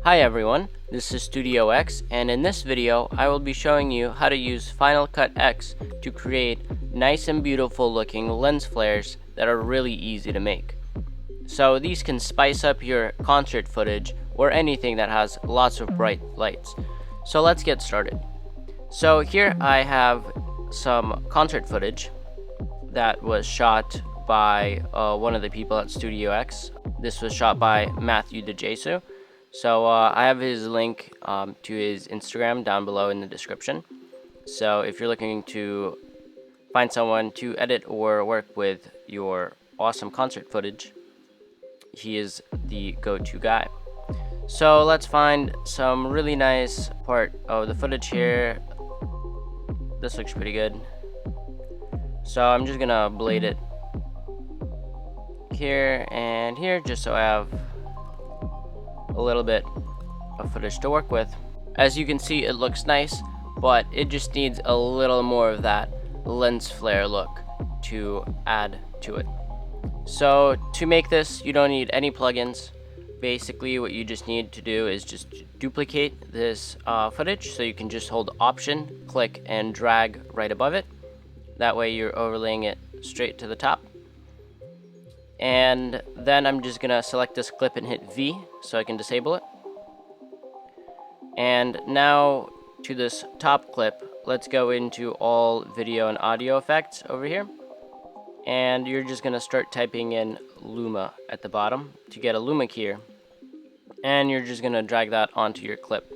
Hi everyone, this is Studio X, and in this video I will be showing you how to use Final Cut X to create nice and beautiful looking lens flares that are really easy to make. So these can spice up your concert footage or anything that has lots of bright lights. So let's get started. So here I have some concert footage that was shot by one of the people at Studio X. This was shot by DeJesu. So I have his link to his Instagram down below in the description. So if you're looking to find someone to edit or work with your awesome concert footage, he is the go-to guy. So let's find some really nice part of the footage here. This looks pretty good. So I'm just gonna blade it here and here just so I have a little bit of footage to work with. As you can see, it looks nice, but it just needs a little more of that lens flare look to add to it. So to make this, you don't need any plugins. Basically what you just need to do is just duplicate this footage, so you can just hold Option, click, and drag right above it. That way you're overlaying it straight to the top. And then I'm just gonna select this clip and hit V so I can disable it. And now to this top clip, let's go into all video and audio effects over here. And you're just gonna start typing in Luma at the bottom to get a Luma key. And you're just gonna drag that onto your clip.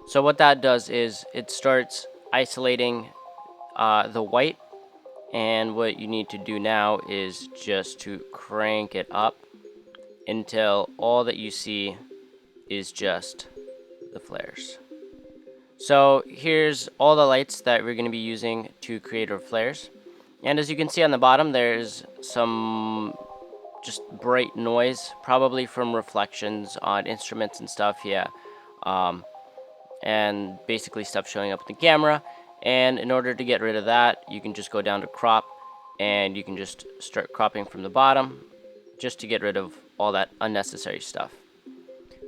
So what that does is it starts isolating the white. And what you need to do now is just to crank it up until all that you see is just the flares. So here's all the lights that we're going to be using to create our flares. And as you can see on the bottom, there's some just bright noise, probably from reflections on instruments and stuff, yeah. And basically stuff showing up in the camera. And in order to get rid of that, you can just go down to crop, and you can just start cropping from the bottom just to get rid of all that unnecessary stuff.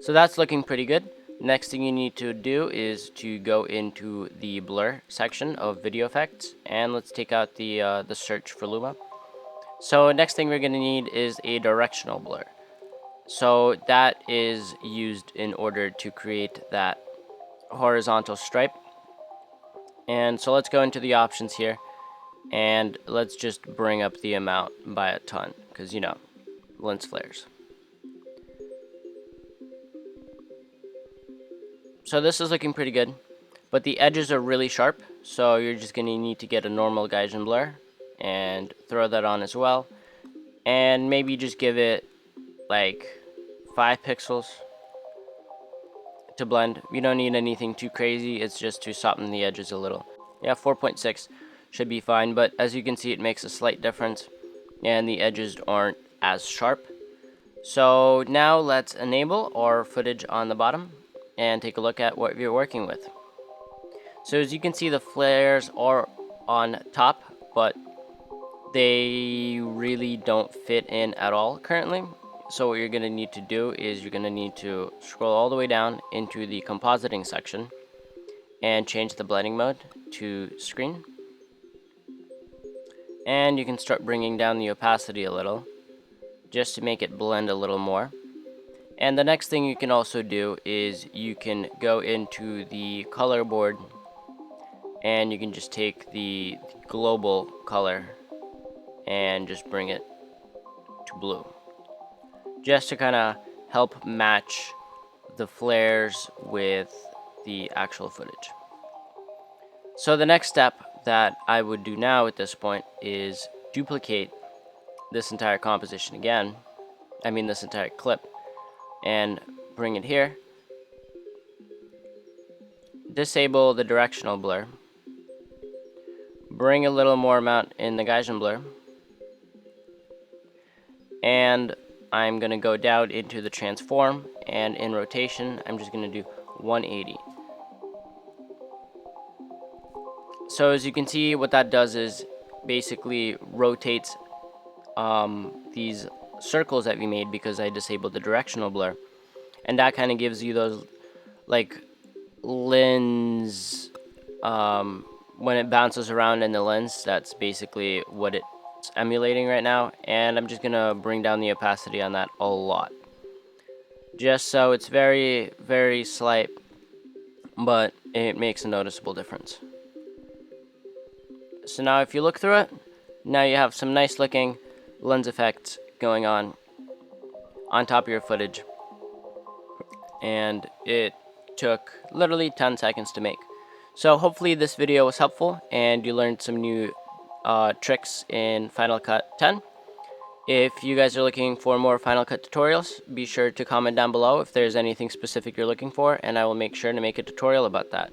So that's looking pretty good. Next thing you need to do is to go into the blur section of video effects, and let's take out the search for Luma. So next thing we're going to need is a directional blur. So that is used in order to create that horizontal stripe. And so let's go into the options here, and let's just bring up the amount by a ton, because you know, lens flares. So this is looking pretty good, but the edges are really sharp, so you're just going to need to get a normal Gaussian blur and throw that on as well, and maybe just give it like 5 pixels to blend. You don't need anything too crazy, it's just to soften the edges a little. Yeah, 4.6 should be fine, but as you can see, it makes a slight difference and the edges aren't as sharp. So now let's enable our footage on the bottom and take a look at what we're working with. So as you can see, the flares are on top, but they really don't fit in at all currently. So what you're going to need to do is you're going to need to scroll all the way down into the compositing section and change the blending mode to screen. And you can start bringing down the opacity a little just to make it blend a little more. And the next thing you can also do is you can go into the color board and you can just take the global color and just bring it to blue, just to kind of help match the flares with the actual footage. So the next step that I would do now at this point is duplicate this entire composition again, this entire clip, and bring it here. Disable the directional blur. Bring a little more amount in the Gaussian blur. And I'm going to go down into the transform, and in rotation, I'm just going to do 180. So as you can see, what that does is basically rotates these circles that we made because I disabled the directional blur. and that kind of gives you those like lens, when it bounces around in the lens, that's basically what it's emulating right now. And I'm just gonna bring down the opacity on that a lot, just so it's very, very slight, but it makes a noticeable difference. So now if you look through it, now you have some nice looking lens effects going on top of your footage, and it took literally 10 seconds to make. So hopefully this video was helpful and you learned some new tricks in Final Cut 10. If you guys are looking for more Final Cut tutorials, be sure to comment down below if there's anything specific you're looking for, and I will make sure to make a tutorial about that.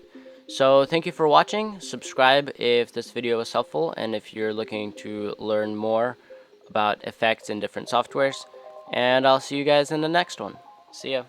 So thank you for watching. Subscribe if this video was helpful, and if you're looking to learn more about effects in different softwares. And I'll see you guys in the next one. See ya.